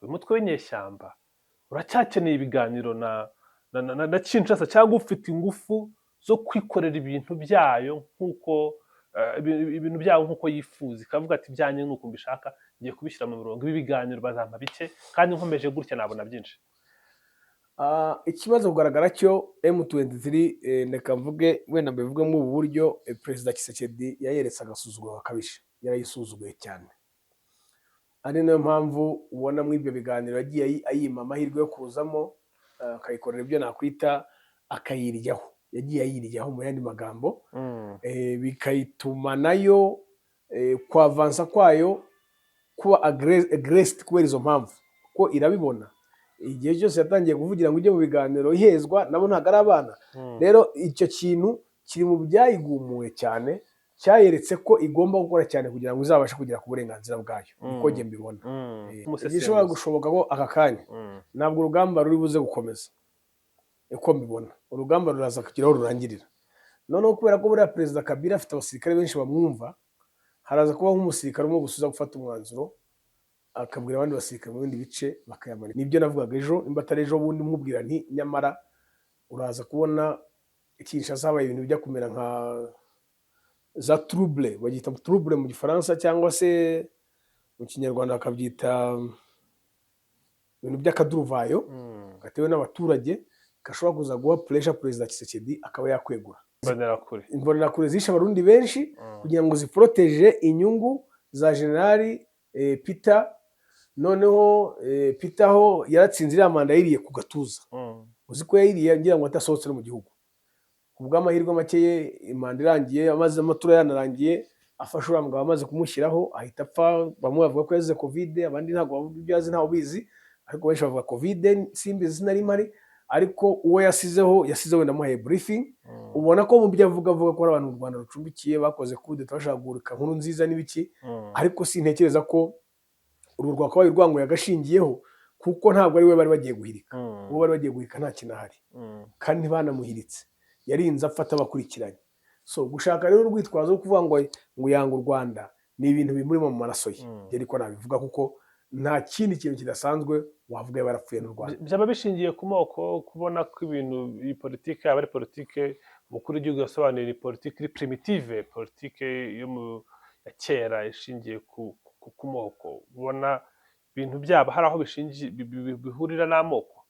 uyu mutwe w'inyeshyamba uracyakeneye ibiganiro na Kinshasa cyangwa ufite ingufu zo kwikorera ibintu byayo nk'uko ibintu byawo nk'uko yifuza ikavuga ati byanjye nk'uko mbishaka ngiye kubishyira mu murongo ibi biganiro bazampa bike kandi nkomeje gutya nabona byinshi. Ikibazo kugaragara cyo M23 ndeka mvuge wenda mbivuge mu buryo Perezida Tshisekedi yayeretse agasuzuguro gakabije, yarayisuzuguye cyane. Ari nayo mpamvu ubona mu ibyo biganiro yagiye ayima amahirwe yo kuzamo akayikorera ibyo nakwita akayiryaho, yagiye ayiryaho mu yandi magambo bikayituma nayo kwavansa kwayo kuba aggressed kubera izo mpamvu ko irabibona igihe cyose yatangiye kuvugira ngo ujye mu biganiro ihezwa nabo ntago ari abana. Rero icyo kintu kiri mu byayigumuye cyane, cyayeretse ko igomba gukora cyane kugira ngo izabashe kugera ku burenganzira bwayo uko njye mbibona. Gishobora gushoboka ko aka kanya ntabwo urugamba ruri buze gukomeza uko mbibona, urugamba ruraza kugira aho rurangirira. Noneho kubera ko buriya Perezida Kabila afite abasirikare benshi bamwumva, haraza kuba nk'umusirikare umwe gusuza gufata umwanzuro akabwira abandi basirikare mu bindi bice bakayamanika. Nibyo navugaga ejo, nimba atari ejo bundi mubwira nti nyamara uraza kubona Kinshasa habaye ibintu bijya kumera nka za trouble, bagita trouble mu Gifaransa cyangwa se mu Kinyarwanda bakabyita ibintu by'akaduruvayo gatewe n'abaturage, gashobora kuza guha pressure Perezida Tshisekedi akaba yakwegura. Imbonerakure zishe abarundi benshi kugira ngo ziproteje inyungu za Generali Peter. Noneho Peter ho yaratsinze iriya manda yiriye ku gatuza, uzi ko yayiriye ngira ngo atasohotse no mu gihugu. Kubw'amahirwe make imanda irangiye, amaze amatura yanarangiye, afashe uriya mugabo amaze kumushyiraho ahita apfa. Bamwe bavuga ko yazize covid, abandi ntabwo bavuga ibyo yazi ntawe bizi, ariko benshi bavuga covid, simbizi sinari mpari. Ariko uwo yasizeho ndamuhaye briefing, ubona ko mu byo avuga ko abantu mu Rwanda rucumbikiye bakoze kudeta bashaka gurika nkuru nziza n'ibiki, ariko sintekereza ko uru rwakabaye urwango yagashingiyeho, kuko ntabwo ari we bari bagiye guhirika. Uwo bari bagiye guhirika nta kinahari kandi banamuhiritse, yarinze afata abakurikiranye. So gushaka rero urwitwazo rwo kuvuga ngo yanga u Rwanda ni ibintu bimuri mu maraso ye, ariko nabivuga kuko nta kindi kintu kidasanzwe wavuga barapfuye n'u Rwanda. Byaba bishingiye ku moko, kubona ko ibintu iyi politike aba ari politike umukuru w'igihugu yasobanuriye, ni politike iri primitive, politike yo ya kera ishingiye ku moko. Ubona ibintu byaba hari aho bishingiye bihurira n'amoko.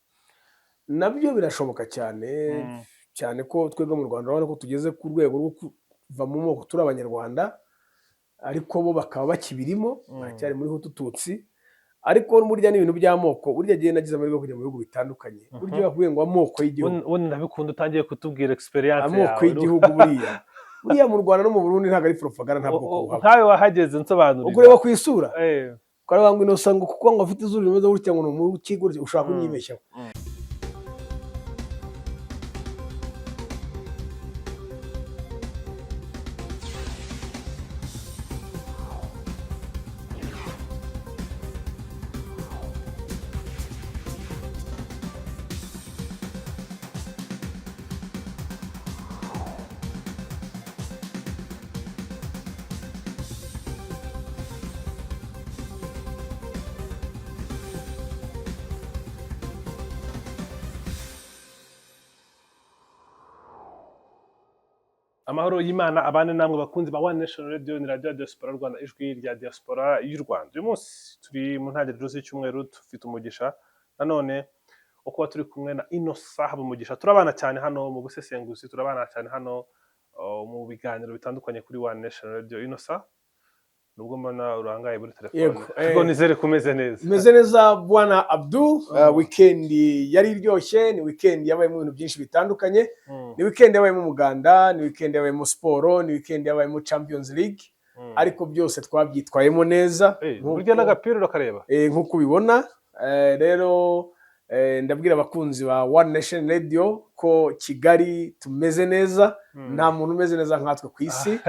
Nabyo birashoboka cyane cyane ko twebwe mu Rwanda urabona ko tugeze ku rwego rwo kuva mu moko turi abanyarwanda, ariko bo bakaba bakibirimo, baracyari muri Hutu Tutsi. Ariko burya n'ibintu by'amoko, burya gihe nagize amahirwe kujya mu bihugu bitandukanye, burya bakuye ngo amoko y'igihugu. Ubundi ndabikunda utangiye kutubwira experience yawe. Amoko y'igihugu buriya mu Rwanda no mu Burundi ntabwo ari propaganda, ntabwo kuhaba. Ntawe wahageze nsobanurira. Ukureba ku isura ukaravuga ngo inosa ngo kuko ngo afite izuru rimeze gutya ngo ni umukigo ushaka kunyibeshyaho. Amahoro y'Imana abane namwe bakunzi ba One Nation Radio, ni radio ya Diaspora Rwanda, ijwi rya Diaspora y'u Rwanda. Uyu munsi turi mu ntangiriro z'icyumweru, dufite umugisha nanone uko turi kumwe na Innocent Habumugisha. Turabana cyane hano mu busesenguzi, turabana cyane hano mu biganiro bitandukanye kuri One Nation Radio. Innocent, nubwo mbona urangaye muri telefone, ariko nizere kumeze neza. Meze neza bwana Abdul. Weekend yari iryoshye, ni weekend yabayemo ibintu byinshi bitandukanye. Ni weekend yabayemo umuganda, ni weekend yabayemo siporo, ni weekend yabayemo Champions League, ariko byose twabyitwayemo neza. Burya n'agapira urakareba nk'uko ubibona. Rero ndabwira abakunzi ba One Nation Radio ko Kigali tumeze neza, nta muntu umeze neza nkatwe ku isi,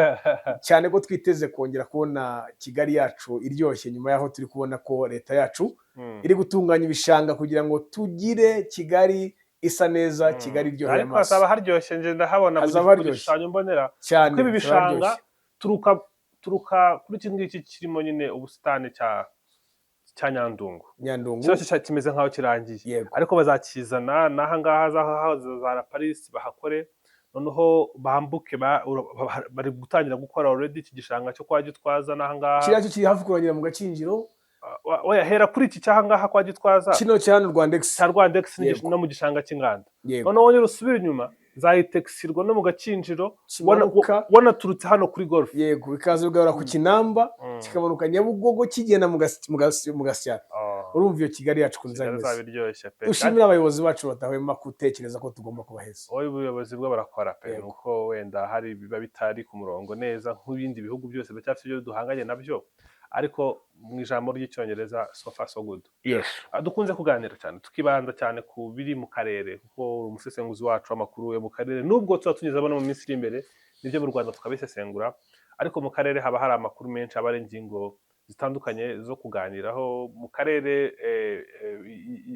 cyane ko twiteze kongera kubona Kigali yacu iryoshye nyuma yaho turi kubona ko leta yacu iri gutunganya ibishanga kugira ngo tugire Kigali isa neza, Kigali iryoheye amaso. Ariko hazaba haryoshye, nje ndahabona mu gishushanyo mbonera ko ibi bishanga turuka kuri iki ngiki kirimo nyine ubusitani cya Nyandungu Nyandungu cyo kimeze nk'aho kirangiye yego ariko bazakizana n'aha ngaha za Paris bahakore noneho bambuke bari gutangira gukora already iki gishanga cyo kwa Gitwaza n'aha ngaha kiriya cyo kiri hafi kurangira mu Gakinjiro oya hera kuri iki cyaha ngaha kwa Gitwaza kino cya hano Rwandex cya Rwandex Yego. no mu gishanga cy'inganda yego noneho wongera usubira inyuma zahitexirwa no mu Gakinjiro Kimanuka. wanaturutse hano kuri golf yego bikaza bigahora ku Kinamba kikamanuka Nyabugogo kigenda mu Gasyata urumva iyo Kigali yacu kunza Kigali imeze zabiryoshye pe dushimira abayobozi bacu batahwema gutekereza ko tugomba kubaheza oya ubuyobozi bwo barakora pe Yego. nuko wenda hari biba bitari ku murongo neza nk'ibindi bihugu byose biracyafite ibyo duhanganye nabyo ariko mu ijambo ry'icyongereza so far so good yes dukunze kuganira cyane tukibanda cyane ku biri mu karere kuko umusesenguzi wacu w'amakuru yo mu karere nubwo tuba tunyuze abona mu minsi iri imbere nibyo mu Rwanda tukabisesengura ariko mu karere haba hari amakuru menshi aba ari ingingo zitandukanye zo kuganiraho mu karere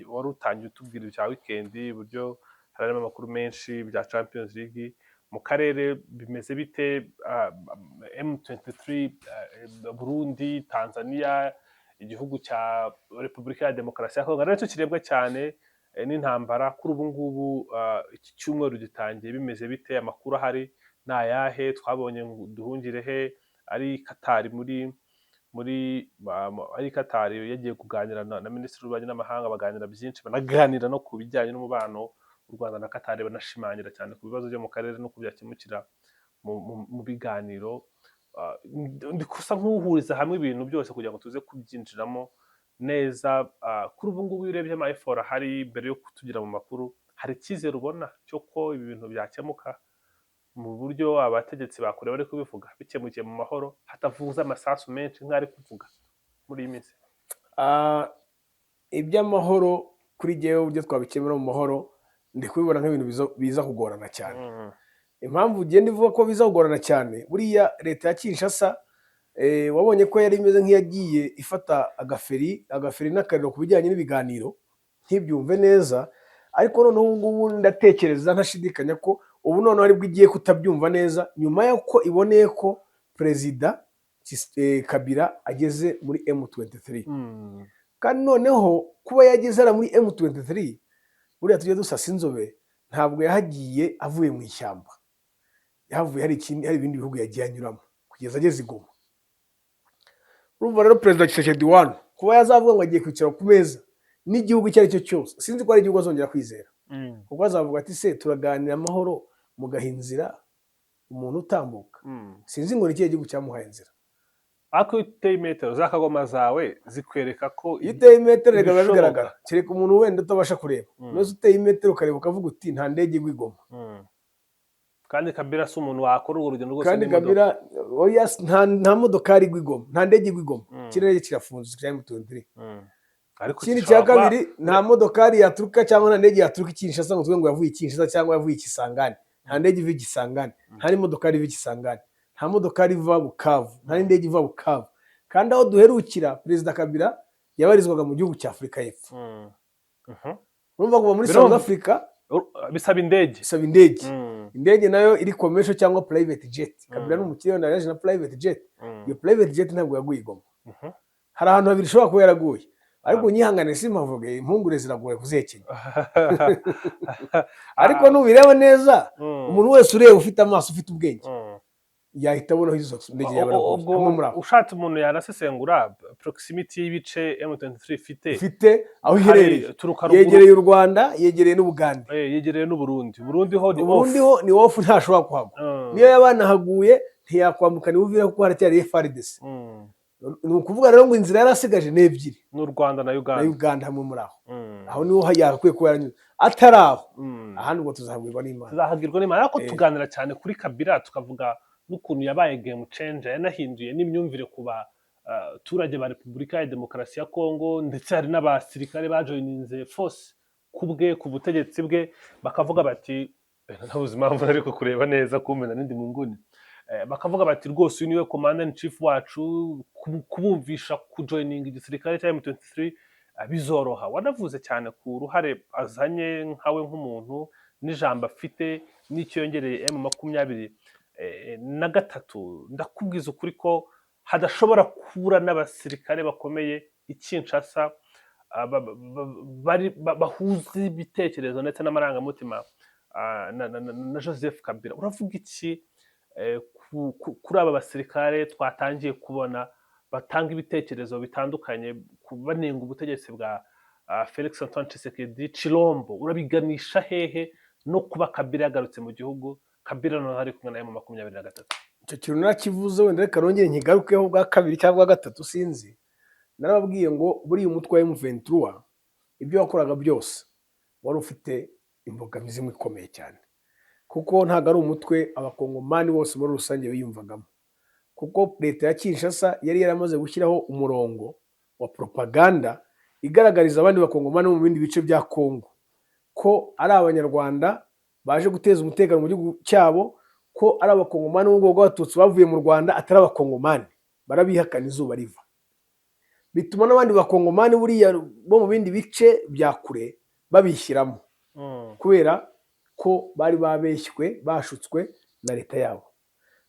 wari utangiye utubwira ibya weekend buryo harimo amakuru menshi bya Champions League mu karere bimeze bite M23 Burundi Tanzania igihugu cya Repubulika ya Demokarasi ya Kongo nacyo kirebwa cyane n'intambara kuri ubu ngubu iki cyumweru gitangiye bimeze bite amakuru ahari nayahe twabonye duhungire he ari Qatar ari Qatar yagiye kuganira na Minisitiri w'Ububanyi n'Amahanga baganira byinshi banaganira no ku bijyanye n'umubano u Rwanda na Qatar banashimangira cyane ku bibazo byo mu karere no kubyakemukira mu biganiro ndikusa nk'uhuriza hamwe ibintu byose kugira ngo tuze kubyinjiramo neza kuri ubu ngubu urebye amafora hari mbere yo kutugira mu makuru hari icyizere ubona cyo ko ibi bintu byakemuka mu buryo abategetsi bakure bari kubivuga bikemukiye mu mahoro hatavuza amasasu menshi nk'ari kuvuga muri iyi minsi iby'amahoro kuri jyewe uburyo twabikemura mu mahoro ndi kubibona nk'ibintu biza kugorana cyane impamvu ugenda ivuga ko biza kugorana cyane buriya leta ya Kinshasa wabonye ko yari imeze nk'iyagiye ifata agaferi n'akariro ku bijyanye n'ibiganiro ntibyumve neza ariko noneho ubu ngubu ndatekereza ntashidikanya ko ubu noneho aribwo igiye kutabyumva neza nyuma y'uko iboneye ko perezida Kabila ageze muri M23 kandi noneho kuba yageze muri M23 buriya tujye dusasa inzobe ntabwo yahagiye avuye mu ishyamba yahavuye hari ibindi bihugu yagiye anyuramo kugeza ageze i Goma urumva rero perezida Tshisekedi kuba yazavuga ngo agiye kwicara ku meza n'igihugu icyo ari cyo cyose sinzi ko ari igihugu azongera kwizera kuko azavuga ati se turaganira amahoro mugaha inzira umuntu utambuka sinzi ngo ni ikihe gihugu cyamuhaye inzira ariko uteye metero za kagoma zawe zikwereka ko iyo uteye metero biba bigaragara kereka umuntu wenda utabasha kureba nose uteye metero ukareba ukavuga uti nta ndege igwa i Goma kandi Kabila si umuntu wakora urwo rugendo rwose kandi Kabila nta modokari igwa i Goma nta ndege igwa i Goma ikirere kirafunze cya M23 ikindi cya kabiri nta modokari yaturuka cyangwa nta ndege yaturuka i Kinshasa ngo tuvuge ngo yavuye i Kinshasa cyangwa yavuye i Kisangani nta ndege iva i Kisangani nta n'imodokari iva i Kisangani nta modokari iva Bukavu nta n'indege iva Bukavu kandi aho duherukira perezida Kabila yabarizwaga mu gihugu cya Afurika y'Epfo urumva kuva muri South Africa bisaba indege indege nayo iri commercial cyangwa private jet Kabila n'umukiriya nayo yaje na private jet iyo private jet ntabwo yaguye i Goma hari ahantu habiri ishobora kuba yaraguye ariko nyihangane simpavuge impungure ziragoye kuzekenya ariko nubireba neza umuntu wese ureba ufite amaso ufite ubwenge yahita abona izo ndege yabaraguye ushatse umuntu yanasesengura proximity y'ibice M23 ifite aho iherereye yegereye u Rwanda yegereye n'Ubugande yegereye n'Uburundi Burundi ho ni off ntashobora kuhagwa niyo yabanahaguye ntiyakwambuka ni Uvira kuko haracyari FARDC ni ukuvuga rero ngo inzira yarasigaje ni ebyiri n'u Rwanda na Uganda hamwe muri aho niho yakwiye kuba yaranyuze atari aho ahandi ngo tuzahagirwa n'Imana ariko tuganira cyane kuri Kabila tukavuga n'ukuntu yabaye game changer yanahinduye n'imyumvire ku baturage ba Repubulika ya Demokarasi ya Kongo ndetse hari n'abasirikare bajoininze force kubwe ku butegetsi bwe bakavuga bati ntabuze impamvu ariko kureba neza kumena n'indi mu nguni bakavuga bati rwose uyu niwe commander in chief wacu kubumvisha kujoininga igisirikare cya M23 bizoroha wanavuze cyane ku ruhare azanye nkawe nk'umuntu n'ijambo afite n'icyo yongereye M23 ndakubwiza ukuri ko hadashobora kubura n'abasirikare bakomeye Kinshasa bahuza ibitekerezo ndetse n'amarangamutima na Joseph Kabila. Uravuga iki kuri aba basirikare twatangiye kubona batanga ibitekerezo bitandukanye banenga ubutegetsi bwa Felix Antoine Tshisekedi Chilombo? Urabiganisha hehe no kuba Kabila yagarutse mu gihugu, Kabila no hari kumwe na M23? Icyo kintu nakivuze, wenda reka nongere nkigarukeho bwa kabiri cyangwa gatatu sinzi. Narababwiye ngo buriya umutwe wa M23 ibyo wakoraga byose wari ufite imbogamizi ikomeye cyane, kuko ntabwo ari umutwe abakongomani bose muri rusange biyumvagamo, kuko leta ya Kinshasa yari yaramaze gushyiraho umurongo wa propaganda igaragariza abandi bakongomani mu bindi bice bya Kongo ko ari abanyarwanda baje guteza umutekano mu gihugu cyabo, ko ari abakongomani b'ubwoko bw'abatutsi bavuye mu Rwanda, atari abakongomani. Barabihakana izuba riva, bituma n'abandi bakongomani buriya bo mu bindi bice bya kure babishyiramo kubera ko bari babeshywe, bashutswe na leta yabo.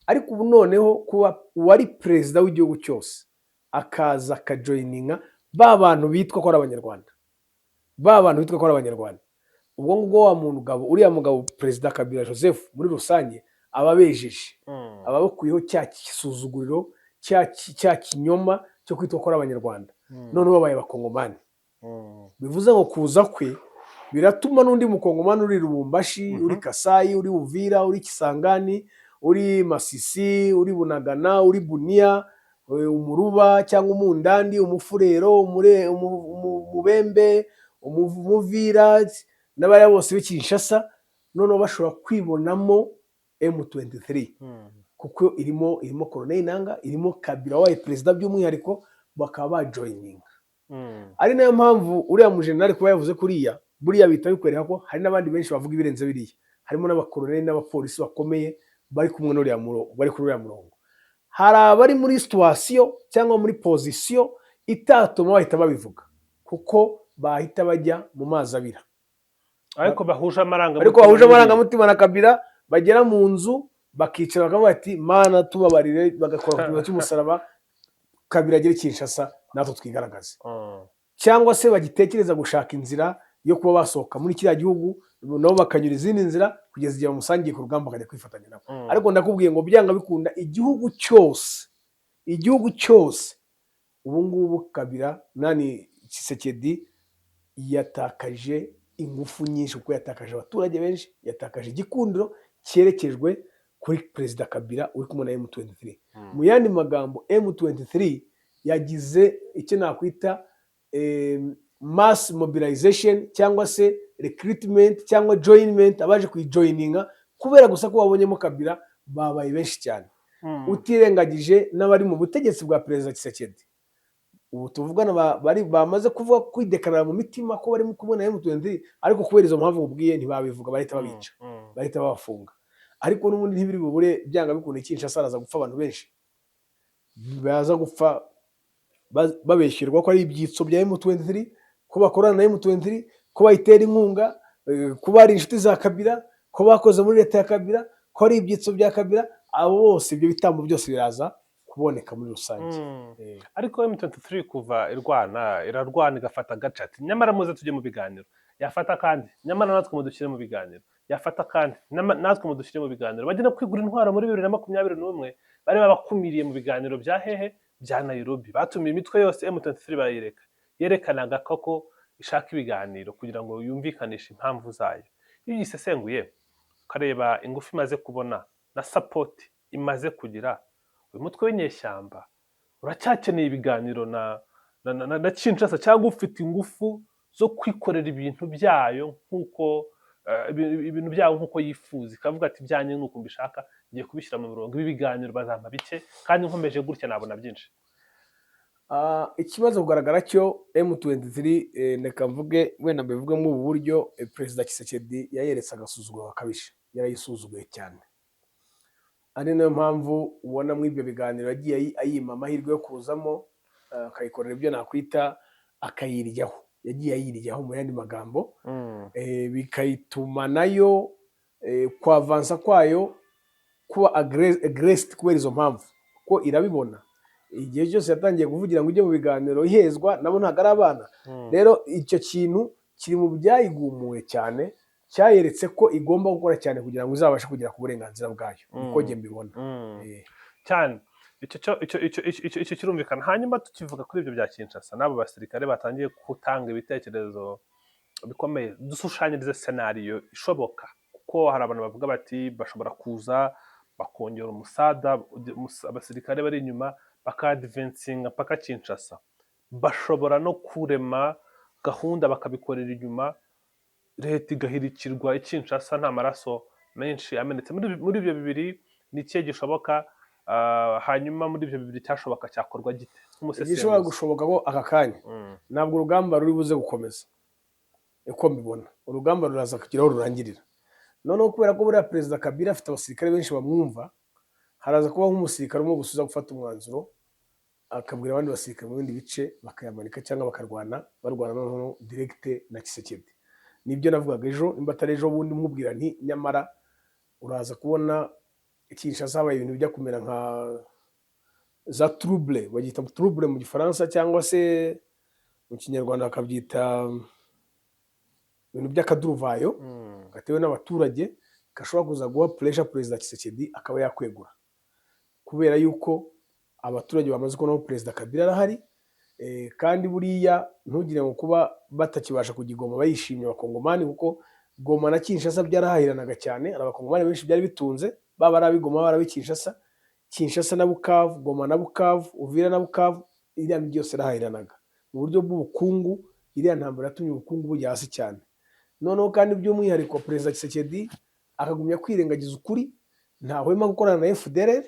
Ariko ubu noneho kuba uwari perezida w'igihugu cyose akaza akajoyininga ba bantu bitwa ko ari abanyarwanda, ubwo ngubwo wa muntu uriya mugabo perezida Kabila Joseph muri rusange aba abejeje, aba bakuyeho cya kisuzuguriro, cya kinyoma cyo kwitwa ko ari abanyarwanda, noneho babaye abakongomani. Bivuze ngo kuza kwe biratuma n'undi mukongomani uri Lubumbashi, uri Kasai, uri Uvira, uri Kisangani, uri Masisi, uri Bunagana, uri Bunia, Umuruba cyangwa Umundandi, Umufurero, Umubembe, Umuvira n'abariya bose b'i Kinshasa, noneho bashobora kwibonamo M23 kuko irimo Colonel Nanga, irimo Kabila wabaye perezida by'umwihariko, bakaba bajoyininga. Ari nayo mpamvu uriya mujenerali kuba yavuze kuriya, buriya bita bikwereka ko hari n'abandi benshi bavuga ibirenze biriya, harimo n'abakoloneli n'abapolisi bakomeye bari kumwe n'uriya murongo. Hari abari muri situation cyangwa muri position itatuma bahita babivuga, kuko bahita bajya mu mazi abira, ariko bahuje amarangamutima na Kabila, bagera mu nzu bakicara bakavuga ati Mana tubabarire, bagakora ku kintu cy'umusaraba, Kabila agere Kinshasa natwe twigaragaze. Cyangwa se bagitekereza gushaka inzira yo kuba basohoka muri kiriya gihugu, nabo bakanyura izindi nzira kugeza igihe bamusangiye ku rugamba bakajya kwifatanya nabo. Ariko ndakubwiye ngo byanga bikunda igihugu cyose ubu ngubu Kabila Tshisekedi yatakaje ingufu nyinshi, kuko yatakaje abaturage benshi, yatakaje igikundiro cyerekejwe kuri perezida Kabila uri kumwe na M23. Mu yandi magambo, M23 yagize icyo nakwita mass mobilization cyangwa se recruitment cyangwa joinement, abaje kuyijoyininga kubera gusa ko babonyemo Kabila babaye benshi cyane. Utirengagije n'abari mu butegetsi bwa perezida Tshisekedi. Ubu tuvugana bamaze kuvuga kwidekarara mu mitima ko bari kumwe na M23, ariko kubera izo mpamvu ubwiye ntibabivuga, bahita babica, bahita babafunga. Ariko n'ubundi ntibiri bubure byanga bikunda Kinshasa araza gupfa abantu benshi, baza gupfa babeshyirwa ko ari ibyitso bya M23, ko bakorana na M23, ko bayitera inkunga, ko bari inshuti za Kabila, ko bakoze muri leta ya Kabila, ko ari ibyitso bya Kabila. Abo bose ibyo bitambo byose biraza kuboneka muri rusange. Ariko M23 kuva irarwana igafata agace, ati nyamara muze tujye mu biganiro, yafata kandi nyamara natwe mudushyire mu biganiro, yafata kandi natwe mudushyire mu biganiro. Bagenda kwigura intwaro muri 2021, bari babakumiriye mu biganiro bya hehe bya Nairobi, batumiye imitwe yose M23 bayireka, yerekanaga ko ishaka ibiganiro kugira ngo yumvikanishe impamvu zayo. Iyo yisesenguye ukareba ingufu imaze kubona na support imaze kugira, uyu mutwe w'inyeshyamba uracyakeneye ibiganiro na Kinshasa, cyangwa ufite ingufu zo kwikorera ibintu byayo nk'uko yifuza, ikavuga ati byanye nuko mbishaka, ngiye kubishyira mu murongo, ibi biganiro bazampa bike kandi nkomeje gutya nabona byinshi. Ikibazo kugaragara cyo M23 ndeka mvuge wenda mbivuge mu buryo perezida Tshisekedi yayeretse agasuzuguro gakabishe, yarayisuzuguye cyane. Ari nayo mpamvu ubona mu ibyo biganiro yagiye ayima amahirwe yo kuzamo, akayikorera ibyo nakwita akayiryaho, yagiye ayiryaho mu yandi magambo, bikayituma nayo kwavansa kwayo kuba aggressed kubera izo mpamvu, ko irabibona igihe cyose yatangiye kuvugira ngo ujye mu biganiro ihezwa, nabo ntabwo ari abana. Mm. Rero icyo kintu kiri mu byayigumuye cyane, cyayeretse ko igomba gukora cyane kugira ngo izabashe kugera ku burenganzira bwayo, niko njye mbibona. cyane icyo kirumvikana. Hanyuma tukivuga kuri ibyo bya Kinshasa n'abo basirikare batangiye gutanga ibitekerezo bikomeye, dushushanyirize senariyo ishoboka, kuko hari abantu bavuga bati bashobora kuza bakongera umusada, abasirikare bari inyuma bakadivensinga mpaka Kinshasa, bashobora no kurema gahunda bakabikorera inyuma, leta igahirikirwa i Kinshasa nta maraso menshi amenetse. Muri ibyo bibiri ni ikihe gishoboka? Hanyuma muri ibyo bibiri cyashoboka cyakorwa gite? Igishobora gushoboka ko aka kanya ntabwo urugamba ruri buze gukomeza, uko mbibona urugamba ruraza kugira aho rurangirira. Noneho kubera ko buriya Perezida Kabila afite abasirikare benshi bamwumva, haraza kubaho umusirikare umwe gusa uza gufata umwanzuro akabwira abandi basirikare mu bindi bice bakayamanika cyangwa bakarwana noneho direkite na Tshisekedi. Nibyo navugaga ejo, nimba atari ejo bundi mubwira nti nyamara uraza kubona Kinshasa habaye ibintu bijya kumera nka za trouble, bagita trouble mu gifaransa cyangwa se mu kinyarwanda bakabyita ibintu by'akaduruvayo gatewe n'abaturage, gashobora kuza guha pressure Perezida Tshisekedi akaba yakwegura, kubera yuko abaturage bamaze kubona ko Perezida Kabila arahari. Kandi buriya ntugire ngo kuba batakibasha kugigoma bayishimye abakongomani, kuko Goma na Kinshasa byarahahiranaga cyane, abakongomani benshi byari bitunze, baba ari abigoma baba ari Kinshasa, Kinshasa na Bukavu, Goma na Bukavu, Uvira na Bukavu, iriya migi yose yarahahiranaga mu buryo bw'ubukungu. Iriya ntambara yatumye ubukungu bujya hasi cyane. Noneho kandi by'umwihariko Perezida Tshisekedi akagumya kwirengagiza ukuri, ntahwema gukorana na FDLR,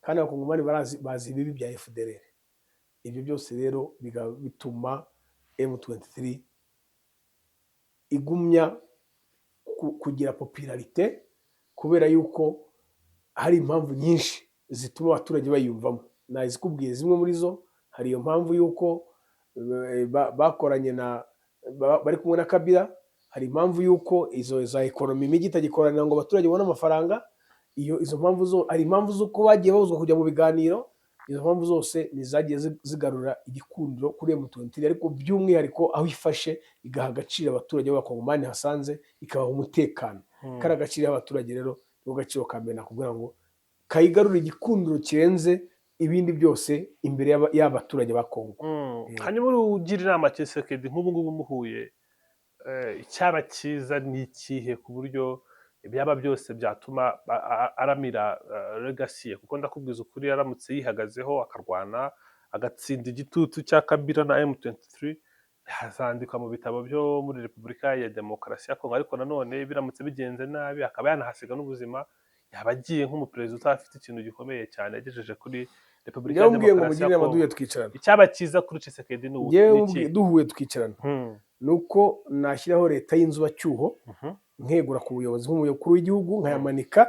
kandi abakongomani bazi ibibi bya FDLR. Ibyo byose rero bituma M23 igumya kugira popularite, kubera yuko hari impamvu nyinshi zituma abaturage bayumvamo. Nazikubwiye zimwe muri zo. Hari iyo mpamvu yuko bakoranye bari kumwe na Kabila, hari impamvu yuko izo za ekonomi imijyi itagikoranira ngo abaturage babone amafaranga. Izo mpamvu zo, hari impamvu z'uko bagiye babuzwa kujya mu biganiro. Izo mpamvu zose nizagiye zigarura igikundiro kuri M23, ariko by'umwihariko aho ifashe igaha agaciro abaturage b'abakongomani hasanze, ikabaha umutekano. Kari agaciro y'abaturage rero niho gaciro ka mbere nakubwira ngo kayigarura igikundiro kirenze ibindi byose imbere y'abaturage ba Kongo. Hanyuma ugira inama Tshisekedi nk'ubu ngubu muhuye, icyaba cyiza ni ikihe ku buryo ibyaba byose byatuma aramira legacy ye? Kuko ndakubwiza ukuri, yaramutse yihagazeho akarwana agatsinda igitutu cya Kabila na M23, yazandikwa mu bitabo byo muri Repubulika ya Demokarasi ya Kongo. Ariko nanone biramutse bigenze nabi akaba yanahasiga n'ubuzima, yaba agiye nk'umuperezida utafite ikintu gikomeye cyane yagejeje kuri Repubulika ya Demokarasi ya Kongo. Icyaba cyiza kuri Tshisekedi ni iki? Duhuye twicarana nuko nashyiraho leta y'inzubacyuho, nkegura ku buyobozi nk'umukuru w'igihugu, nkayamanika,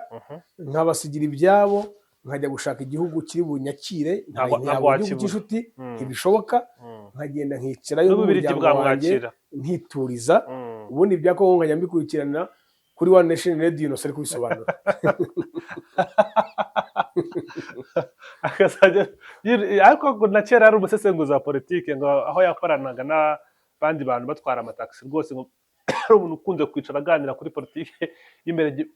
nkabasigira ibyabo, nkajya gushaka igihugu kiri bunyakire, ntabwo igihugu cy'inshuti ntibishoboka. Nkagenda nkicarayo n'umuryango wanjye nkituriza, ubundi ibya Kongo nkajya mbikurikirana kuri One Nation Radio no sari kubisobanura. Ariko na kera ari umusesenguzi wa politike, ngo aho yakoranaga n'abandi bantu batwara amataxi, rwose ngo ari umuntu ukunze kwicara aganira kuri politike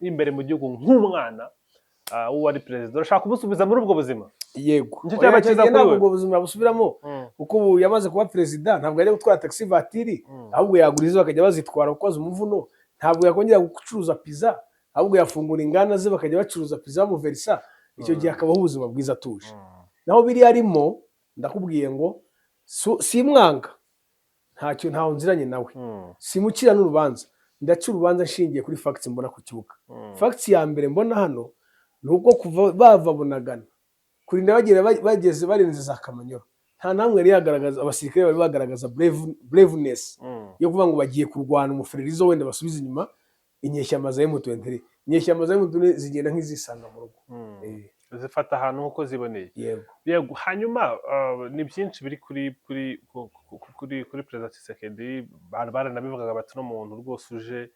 y'imbere mu gihugu nk'umwana w'uwari perezida. Urashaka kumusubiza muri ubwo buzima? Yego, ntabwo ubwo buzima busubiramo, kuko ubu yamaze kuba perezida, ntabwo yari gutwara taxi vatiri, ahubwo yaguriza bakajya bazitwara kuko azi umuvuno. Ntabwo yakongera gucuruza pizza, ahubwo yafungura inganda ze bakajya bacuruza pizza mu verisa. Icyo gihe akabaho ubuzima bwiza atuje. Naho biri arimo, ndakubwiye ngo simwanga, ntaho nziranye nawe, simucira n'urubanza, ndaca urubanza nshingiye kuri facts mbona ku kibuga. Facts ya mbere mbona hano ni uko kuva bava Bunagana kurinda bageze barenze za Kamanyoro, nta namwe yari yagaragaza, abasirikare bari bagaragaza braveness yo kuvuga ngo bagiye kurwana umufererizo wenda basubiza inyuma inyeshyamba za M23. Inyeshyamba za M23 zigenda nk'izisanga mu rugo, zifata ahantu uko ziboneye. Yego. Hanyuma ni byinshi biri kuri Perezida Tshisekedi, baranabivugaga bati no muntu rwose uje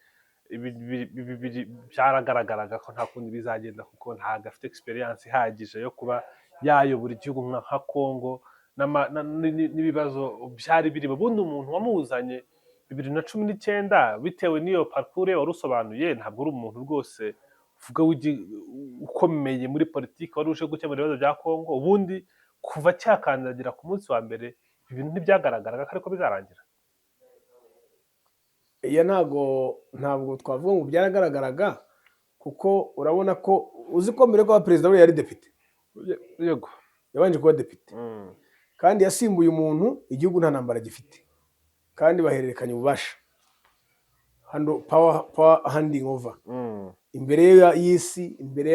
byaragaragaraga ko nta kundi bizagenda, kuko ntabwo afite experience ihagije yo kuba yayobora igihugu nka Congo n'ibibazo byari birimo. Ubundi umuntu wamuzanye 2019 bitewe n'iyo parcours wari usobanuye, ntabwo ari umuntu rwose uvuga ukomeye muri politiki wari uje gukemura ibibazo bya Congo. Ubundi kuva cyakandagira ku munsi wa mbere ibintu ntibyagaragaraga ko ariko bizarangira. iya ntabwo twavuga ngo byaragaragaraga, kuko urabona ko uzi ko mbere ko perezida we yari depite, Yego. yabanje kuba depite, kandi yasimbuye umuntu igihugu nta ntambara gifite, kandi bahererekanya ububasha, power handing over, imbere y'isi, imbere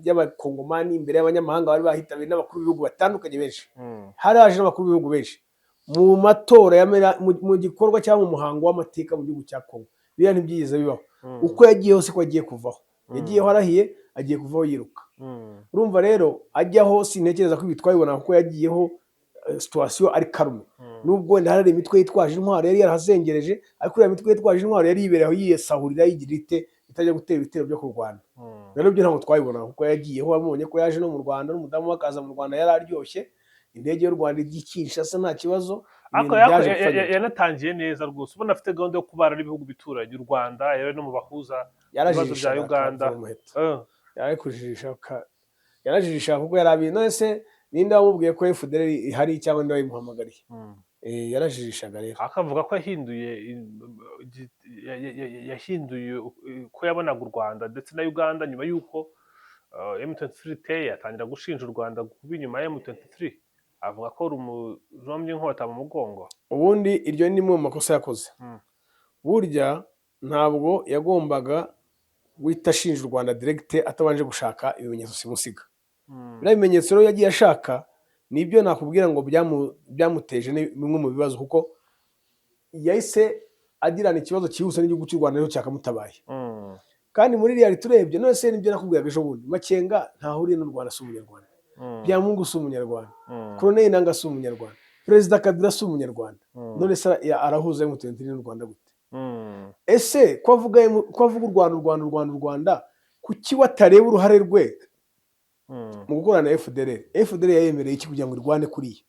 y'abakongomani, imbere y'abanyamahanga bari bahitabiriye n'abakuru b'ibihugu batandukanye benshi, hari haje n'abakuru b'ibihugu benshi mu matora mu gikorwa cyangwa mu muhango w'amateka mu gihugu cya Congo. Biriya ntibyigeze bibaho. Uko yagiyeho siko agiye kuvaho, yagiyeho arahiye, agiye kuvaho yiruka. Urumva rero ajyaho sintekereza ko ibi twabibona, kuko yagiyeho situation ari karume, nubwo wenda hari imitwe yitwaje intwaro yari yarahazengereje, ariko iriya mitwe yitwaje intwaro yari yibereho yiyesahurira, yigira ite, itajya gutera ibitero byo kurwana. Rero byo ntabwo twabibona, kuko yagiyeho, wabonye ko yaje no mu Rwanda, n'umudamu we akaza mu Rwanda yari aryoshye, indege y'u Rwanda ijya i Kinshasa nta kibazo. Yanatangiye neza rwose, ubona afite gahunda yo kubana n'ibihugu bituranye, u Rwanda yewe no mu bahuza ibibazo bya Uganda. Yarajijisha kuko yarabiye. None se ninde wamubwiye ko FDL ihari cyangwa ninde wayimuhamagariye? Yarajijishaga rero, akavuga ko yahinduye ko yabonaga u Rwanda ndetse na Uganda nyuma y'uko M23 iteye, atangira gushinja u Rwanda kuba inyuma ya M23, avuga ko rumujomye inkota mu mugongo. Ubundi iryo ni mu makosa yakoze. Burya ntabwo yagombaga guhita ashinja u Rwanda direct atabanje gushaka ibimenyetso simusiga. Biriya bimenyetso rero yagiye ashaka nibyo nakubwira ngo byamuteje bimwe mu bibazo, kuko yahise agirana ikibazo cyihuse n'igihugu cy'u Rwanda, rero cyakamutabaye. Kandi muri real turebye, none se nibyo nakubwiraga ejo bundi, Makenga ntahuriye n'u Rwanda, si umunyarwanda. Byamungu si umunyarwanda, Colonel Nanga si umunyarwanda, Perezida Kabila si umunyarwanda. None se arahuza M23 n'u Rwanda gute? Ese ko avuga u Rwanda, kuki watareba uruhare rwe mu gukorana na FDL? FDL yayemereye iki kugira ngo irwane kuriya?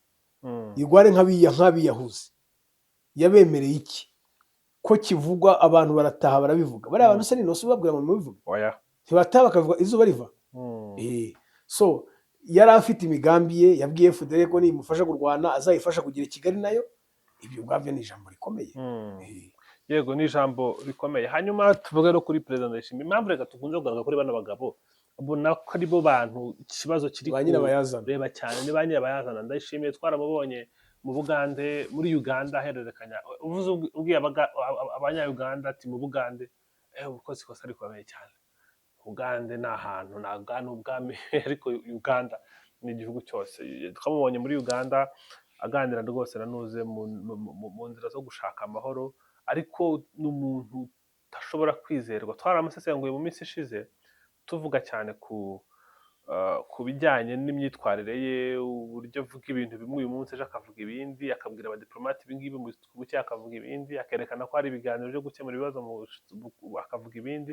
Irwane nk'abiyahuze, yabemereye iki? Ko kivugwa abantu barataha barabivuga, bari abantu se n'inose babwira ngo mubivuge, ntibataha bakavuga izuba riva. So yari afite imigambi ye, yabwiye FDL ko nimufasha kurwana azayifasha kugira Kigali nayo. Ibyo ubwabyo ni ijambo rikomeye. Yego, ni ijambo rikomeye. Hanyuma tuvuge no kuri Perezida Ndayishimiye. Impamvu reka tukunze kugaruka kuri bano bagabo, ubona ko aribo bantu ikibazo kiri kureba cyane, ni ba nyirabayazana. Ndayishimiye twaramubonye mu Bugande, muri Uganda ahererekanya, uvuze ubwiye abanya-Uganda ati mu Bugande, ubukoze ikosa rikomeye cyane. Uganda ni ahantu, ntabwo ni ubwami, ariko Uganda ni igihugu cyose. Twamubonye muri Uganda aganira rwose nanuze mu nzira zo gushaka amahoro, ariko ni umuntu udashobora kwizerwa. Twaramusesenguye mu minsi ishize tuvuga cyane ku bijyanye n'imyitwarire ye, uburyo avuga ibintu bimwe uyu munsi, ejo akavuga ibindi, akabwira abadiplomate ibi ngibi, mu buke akavuga ibindi, akerekana ko hari ibiganiro byo gukemura ibibazo akavuga ibindi.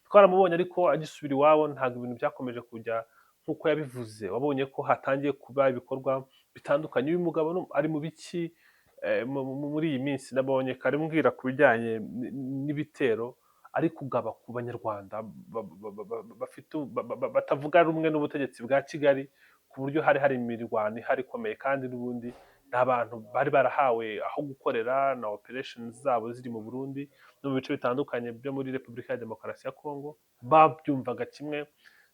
Twaramubonye ariko agisubira iwabo ntabwo ibintu byakomeje kujya nk'uko yabivuze. Wabonye ko hatangiye kuba ibikorwa bitandukanye. Uyu mugabo ari mu biki muri iyi minsi? Nabonye kare mbwira ku bijyanye n'ibitero ari kugaba ku banyarwanda batavuga rumwe n'ubutegetsi bwa Kigali, ku buryo hari imirwano ihari ikomeye, kandi n'ubundi n'abantu bari barahawe aho gukorera na operations zabo ziri mu Burundi no mu bice bitandukanye byo muri Repubulika ya Demokarasi ya Congo, babyumvaga kimwe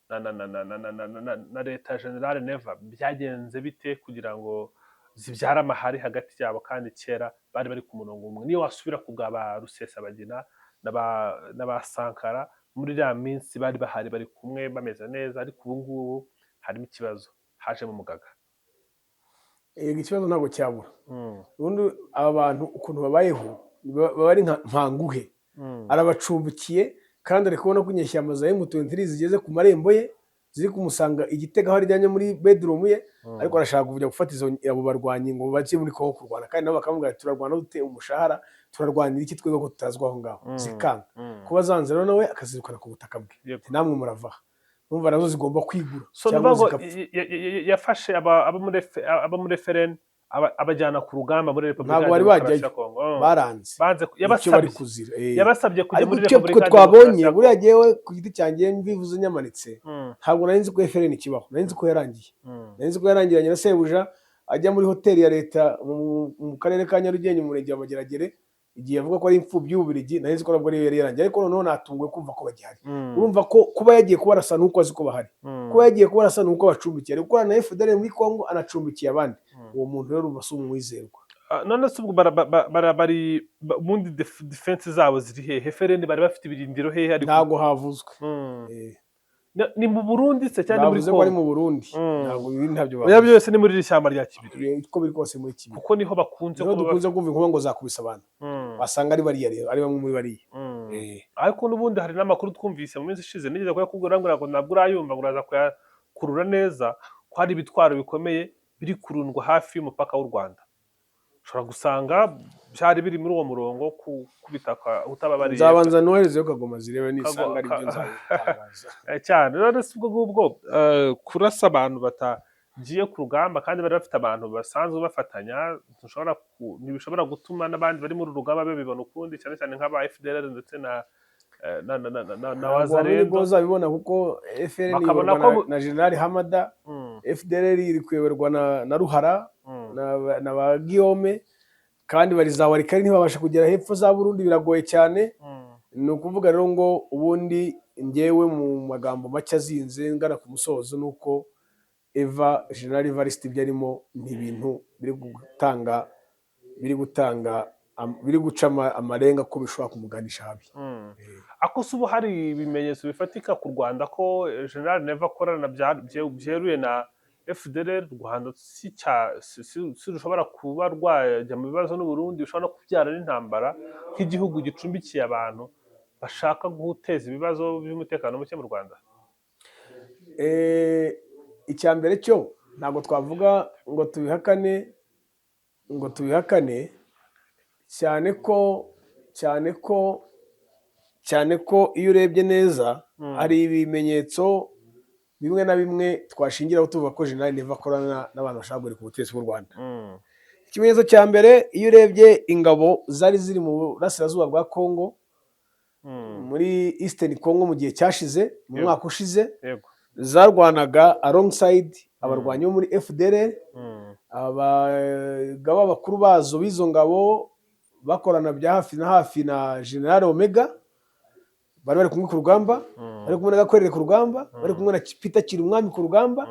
na leta General Neva. Byagenze bite kugira ngo zibyara amahari hagati yabo, kandi kera bari bari ku murongo umwe? Niyo wasubira kugaba Rusesabagina n'aba Sankara muri ya minsi bari bahari bari kumwe bameze neza, ariko ubu ngubu harimo ikibazo, hajemo umugaga. Ikibazo ntabwo cyabura. Ubundi aba bantu ukuntu babayeho baba ari nkanguhe, arabacumbikiye, kandi ari kubona ko inyeshyamba za M23 zigeze ku marembo ye, ziri kumusanga Igitega aho aryamye muri bedroom ye, ariko arashaka kujya gufata abo barwanyi ngo bajye muri Kongo kurwana, kandi nabo bakamubwira turarwana dute, umushahara turarwanira iki twebwe ko tutazwa aho ngaho. Zikanga kuba zanze, rero nawe akazirukana ku butaka bwe, namwe murava. urumva nazo zigomba kwigura so cyangwa nuvuga ngo zigapfa. yafashe abo muri FRN abajyana ku rugamba muri Repubulika Ntabwo ya bari Demokarasi ya bajyayo, Kongo. baranze icyo bari Yabasabye kuzira. yabasabye kujya Ariko muri icyo Repubulika ya twabonye Demokarasi ya buriya Kongo. jyewe ku giti cyanjye mbivuze nyamanitse, Mm, ntabwo nari nzi ko FRN ikibaho, nari nzi ko yarangiye. mm, Nari nzi ko yarangiranye na sebuja ajya muri hoteli ya leta mu karere ka Nyarugenge mu murenge wa Mageragere, igihe avuga ko ari imfubyi y'Ububiligi, nari nzi ko nabwo yari yarangiye, ariko noneho natunguwe kumva ko bagihari. mm, Urumva ko kuba yagiye kubarasa nuko azi ko bahari, mm, kuba yagiye kubarasa nuko bacumbikiye, ari gukorana na FDL muri Kongo anacumbikiye abandi. mm. Uwo muntu rero urumva si umwizerwa. None se ubwo ubundi defense zabo ziri hehe? FRN bari bafite ibirindiro hehe? Ariko Ntabwo havuzwe. Mm. Ni mu Burundi se cyane muri Bavuze ko ari Kongo? mu Burundi, Mm. ntabwo ibi ntabyo Oya, bavuze. byose ni muri iri shyamba rya Kibiri, Uko biri kose muri Kigali kuko niho bakunze niho kuba dukunze kumva inkuba ngo zakubise abantu, Mm, wasanga ari bariya rero, ari bamwe muri bariya. mm. Eh. Ariko n'ubundi hari n'amakuru twumvise mu minsi ishize, nigeze kuyakubwira ngo ntabwo urayumva, ngo uraza kuyakurura neza, ko hari ibitwaro bikomeye biri kurundwa hafi y'umupaka w'u Rwanda. Ushobora gusanga byari biri muri uwo murongo kubitaka utababariye Nzabanza noherezeyo Kagoma zirebe nisanga ari byo nzabitangaza. cyane. Rero si ubwo ngubwo kurasa abantu batagiye ku rugamba kandi bari bafite abantu basanzwe bafatanya, ntibishobora gutuma n'abandi bari muri uru rugamba babibona ukundi, cyane cyane nk'aba FDLR ndetse na Wazarendo uzabibona kuko FRN Bakabona iyoborwa ko na General Hamada, Mm, FDLR iri kuyoborwa na Ruhara mm, na ba Guillaume, kandi bari za Warikari ntibabasha kugera hepfo za Burundi, biragoye cyane. mm, Ni ukuvuga rero ngo ubundi njyewe mu magambo make azinze ngana ku musozo nuko General Evariste ibyo arimo ni ibintu biri guca amarenga ko bishobora kumuganisha habi. mm. Ako se ubu hari ibimenyetso bifatika ku Rwanda ko General Neva akorana byeruye na FDLR? U Rwanda si rushobora kuba rwajya mu bibazo n'u Burundi, rushobora no kubyara n'intambara nk'igihugu gicumbikiye abantu bashaka guteza ibibazo by'umutekano muke mu Rwanda? Icya mbere cyo ntabwo twavuga ngo tubihakane cyane ko iyo urebye neza hari ibimenyetso bimwe na bimwe twashingiraho tuvuga ko General Neva akorana n'abantu bashaka guhirika ubutegetsi bw'u Rwanda. Ikimenyetso cya mbere, iyo urebye ingabo zari ziri mu burasirazuba bwa Kongo, muri Eastern Congo mu gihe cyashize, mu mwaka ushize, zarwanaga alongside abarwanyi bo muri FDLR, abagaba bakuru bazo b'izo ngabo bakorana bya hafi na hafi na General Omega, bari kumwe ku rugamba, bari kumwe na Gakorere ku rugamba, bari kumwe na Peter Kirumwami ku rugamba.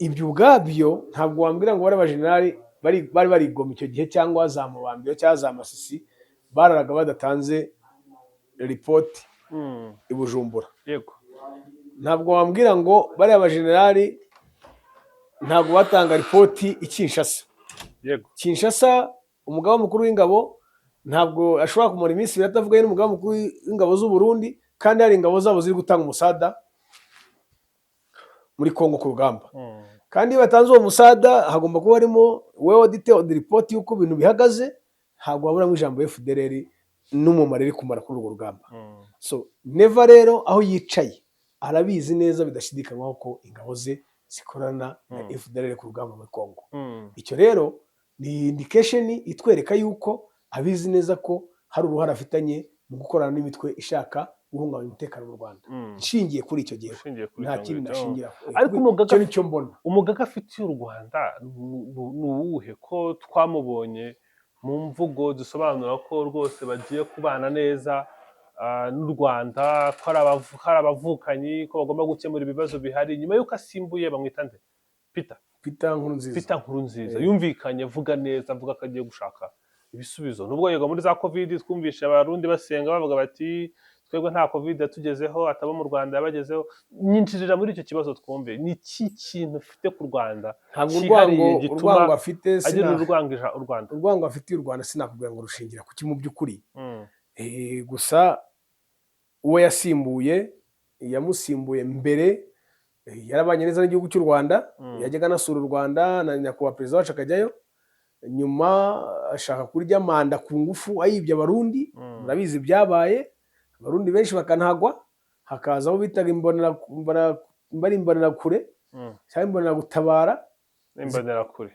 Ibyo ubwabyo ntabwo wambwira ngo bari abajenerali bari barigoma icyo gihe, cyangwa za Mubambiro cyangwa za Masisi bararaga badatanze ripoti i Bujumbura. Ntabwo wambwira ngo bari abajenerali ntabwo batanga ripoti i Kinshasa. Kinshasa umugaba mukuru w'ingabo ntabwo ashobora kumara iminsi ibiri atavugayo n'umugaba mukuru w'ingabo z'u Burundi, kandi hari ingabo zabo ziri gutanga umusada muri Kongo ku rugamba. Kandi iyo batanze uwo musada hagomba kuba harimo well detailed report y'uko ibintu bihagaze, ntabwo waburamo ijambo FDLR n'umumaro iri kumara kuri urwo rugamba. So Neva rero aho yicaye arabizi neza bidashidikanywaho ko ingabo ze zikorana na FDLR ku rugamba muri Kongo. Icyo rero ni indication itwereka yuko abizi neza ko hari uruhare afitanye mu gukorana n'imitwe ishaka guhungabanya umutekano mu Rwanda. Nshingiye kuri icyo gihe nta kindi nashingira. Ariko nicyo mbona umugaga afitiye u Rwanda ni uwuhe? Ko twamubonye mu mvugo dusobanura ko rwose bagiye kubana neza n'u Rwanda, ko hari abavukanyi, ko bagomba gukemura ibibazo bihari. Nyuma y'uko asimbuye bamwita nde? Peter Nkurunziza yumvikanye, avuga neza, avuga ko agiye gushaka ibisubizo. Nubwo yego muri za covid twumvishe abarundi basenga bavuga bati twebwe nta covid yatugezeho, ataba mu Rwanda yabagezeho. Nyinjirira muri icyo kibazo twumve, ni iki kintu ufite ku Rwanda cyihariye gituma agira urwangije u Rwanda? Urwango afitiye u Rwanda sinakubwira ngo rushingira kuki mu by'ukuri. Gusa uwo yamusimbuye mbere yarabanye neza n'igihugu cy'u Rwanda, yajyaga anasura u Rwanda na nyakubahwa perezida wacu akajyayo. Nyuma ashaka kurya manda ku ngufu ayibye abarundi, murabizi byabaye, abarundi benshi bakanagwa, hakaza abo bitaga mba ari imbonerakure cyangwa imboneragutabara,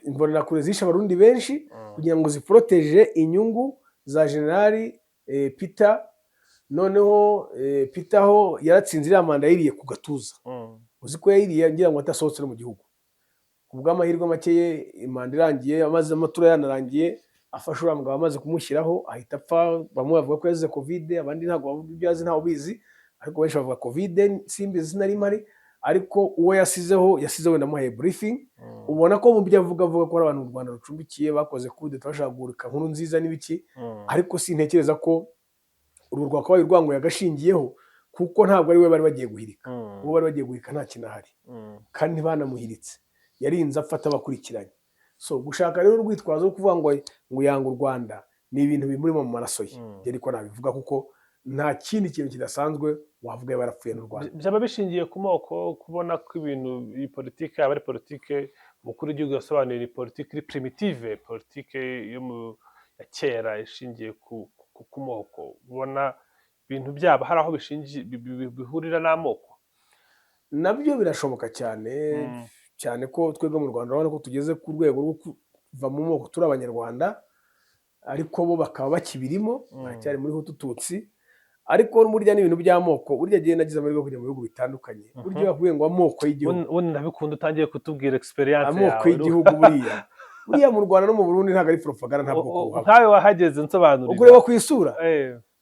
imbonerakure zishe abarundi benshi kugira ngo ziporoteje inyungu za generali Peter. Noneho Peter ho yaratsinze iriya manda yiriye ku gatuza, uzi ko yayiriye ngira ngo atasohotse no mu gihugu. Ku bw'amahirwe make ye imanda irangiye, amaze amatora yanarangiye, afashe uriya mugabo amaze kumushyiraho ahita apfa. Bamwe bavuga ko yazize covid, abandi ntabwo bavuga ibyo yazi, ntawe ubizi, ariko benshi bavuga covid, simbizi sinari mpari. Ariko uwo yasizeho namuhaye briefing, ubona ko mu byo avuga ko ari abantu mu Rwanda rucumbikiye bakoze kudeta bashaka guhirika nkuru nziza n'ibiki, ariko sintekereza ko uru rwakabaye urwango yagashingiyeho, kuko ntabwo ari we bari bagiye guhirika. Uwo bari bagiye guhirika nta kintu ahari, kandi ntibanamuhiritse, yarinze afata abakurikiranye. So gushaka rero urwitwazo rwo kuvuga ngo yanga u Rwanda ni ibintu bimurimo mu maraso ye, ariko nabivuga kuko nta kindi kintu kidasanzwe wavuga barapfuye n'u Rwanda. Byaba bishingiye ku moko, kubona ko ibintu iyi politike aba ari politike umukuru w'igihugu yasobanuye, ni politike iri primitive, politike yo ya kera ishingiye ku moko. Ubona ibintu byaba hari aho bihurira n'amoko? Nabyo birashoboka cyane cyane ko twebwe mu Rwanda urabona ko tugeze ku rwego rwo kuva mu moko turi Abanyarwanda, ariko bo bakaba bakibirimo, baracyari muri Hutu Tutsi. Ariko burya n'ibintu by'amoko, burya gihe nagize amahirwe kujya mu bihugu bitandukanye, burya bakubwiye ngo amoko y'igihugu, ubundi ndabikunda utangiye kutubwira experience yawe. Amoko y'igihugu buriya mu Rwanda no mu Burundi ntabwo ari propaganda, ntabwo kuhaba. Nkawe wahageze nsobanurira. Ukureba ku isura,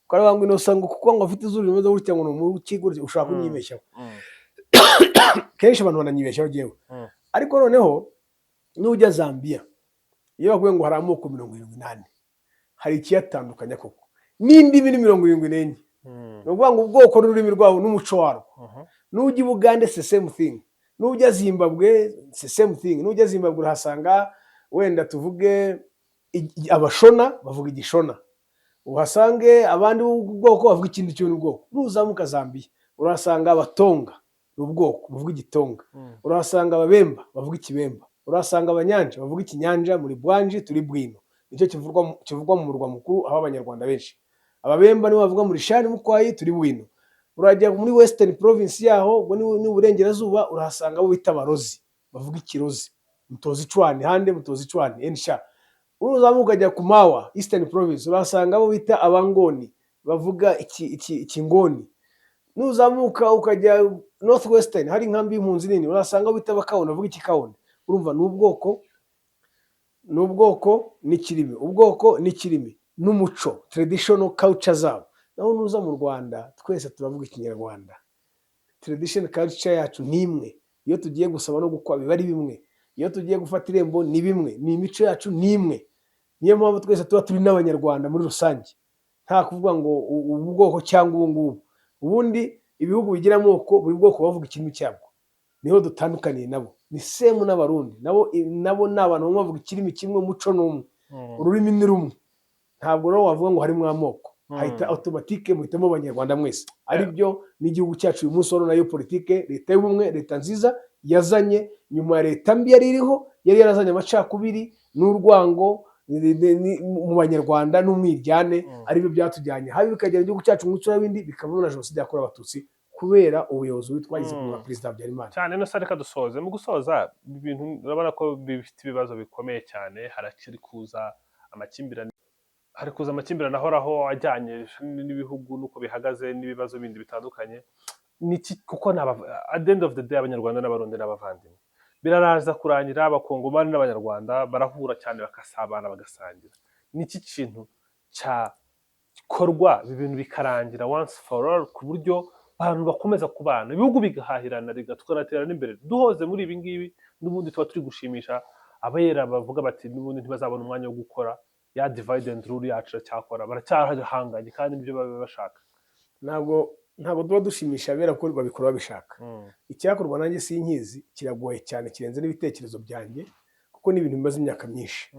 ukaravuga ngo Innocent ngo kuko ngo afite izuru rimeze gutya ngo ni umuki gutya, ushaka kunyibeshyaho. Kenshi abantu bananyibeshyaho jewe. Ariko noneho nujya Zambia, iyo bakubwiye ngo hari amoko 78, hari ikiyatandukanya koko n'indimi 74. No kuvuga ngo ubwoko n'ururimi rwabo n'umuco warwo. Nujya Bugande the same thing, nujya Zimbabwe the same thing. Nujya Zimbabwe urahasanga wenda tuvuge Abashona bavuga Igishona, uhasange abandi ubwoko bavuga ikindi cyo n'ubwoko. Nuzamuka Zambia urahasanga Abatonga ubwoko bavuga Igitonga, urahasanga Ababemba bavuga Ikibemba, urahasanga Abanyanja bavuga Ikinyanja. Muri Bwanji turi Bwino, nicyo kivugwa mu murwa mukuru aho Abanyarwanda benshi. Ababemba nibo bavuga muri Shani Mukwayi turi Bwino. Urajya muri Western Province yaho ubwo ni uburengerazuba, urahasanga abo bita Abarozi bavuga Ikirozi, Mutozi Cwani hande Mutozi Cwani ensha. Uzamuka ajya ku Mawa Eastern Province, urahasanga abo bita Abangoni bavuga Ikingoni. Nuzamuka ukajya North Western hari inkambi y'impunzi nini, urahasanga abo bita Abakawundi bavuga Ikikawundi. Urumva n'ubwoko n'ikirimi, ubwoko n'ikirimi n'umuco, traditional culture zabo. Naho nuza mu Rwanda twese turavuga Ikinyarwanda, traditional culture yacu ni imwe. Iyo tugiye gusaba no gukwa biba ari bimwe, iyo tugiye gufata irembo ni bimwe, ni imico yacu ni imwe. Niyo mpamvu twese tuba turi n'Abanyarwanda muri rusange, nta kuvuga ngo ubu bwoko cyangwa ubu ngubu. Ubundi ibihugu bigira amoko, buri bwoko bavuga ikintu cyabwo, niho dutandukaniye nabo. Ni semu n'Abarundi nabo ni abantu bamwe bavuga ikirimi kimwe, umuco n'umwe, ururimi ni rumwe. Ntabwo rero wavuga ngo harimo amoko, hahita automatique muhitamo Abanyarwanda mwese. Aribyo n'igihugu cyacu uyu munsi nayo politike, leta y'ubumwe, leta nziza yazanye nyuma ya leta mbi yari iriho, yari yarazanye amacakubiri n'urwango mu Banyarwanda n'umwiryane. Aribyo byatujyanye habi, bikagera igihugu cyacu mu muco n'ibindi, bikavamo na jenoside yakorewe Abatutsi kubera ubuyobozi witwagize ku Perezida Habyarimana. Cyane no sareka dusoze. Mu gusoza ibintu urabona ko bifite ibibazo bikomeye cyane, harakiri kuza amakimbirane, ahoraho ajyanye n'ibihugu nuko bihagaze n'ibibazo bindi bitandukanye. Kuko at the end of the day Abanyarwanda n'Abarundi n'abavandimwe, biraraza kurangira Abakongomani n'Abanyarwanda barahura cyane, bakasabana, bagasangira. Niki kintu cyakorwa ibintu bikarangira once for all, ku buryo abantu bakomeza kubana, ibihugu bigahahirana, tukanaterana imbere, duhoze muri ibi ngibi. N'ubundi tuba turi gushimisha abayera bavuga bati n'ubundi ntibazabona umwanya wo gukora ya divide and rule yacu cyakora, baracyahanganye kandi nibyo baba bashaka. Ntabwo tuba dushimisha abera ko babikora babishaka. Icyakorwa nanjye sinkizi, kiragoye cyane, kirenze n'ibitekerezo byanjye, kuko ni ibintu bimaze imyaka myinshi.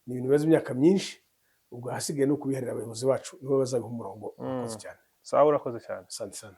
Ni ibintu bimaze imyaka myinshi, ubwo hasigaye no kubiharira abayobozi bacu nibo bazabiha umurongo. Urakoze cyane. Sawa, urakoze cyane. Asante sana.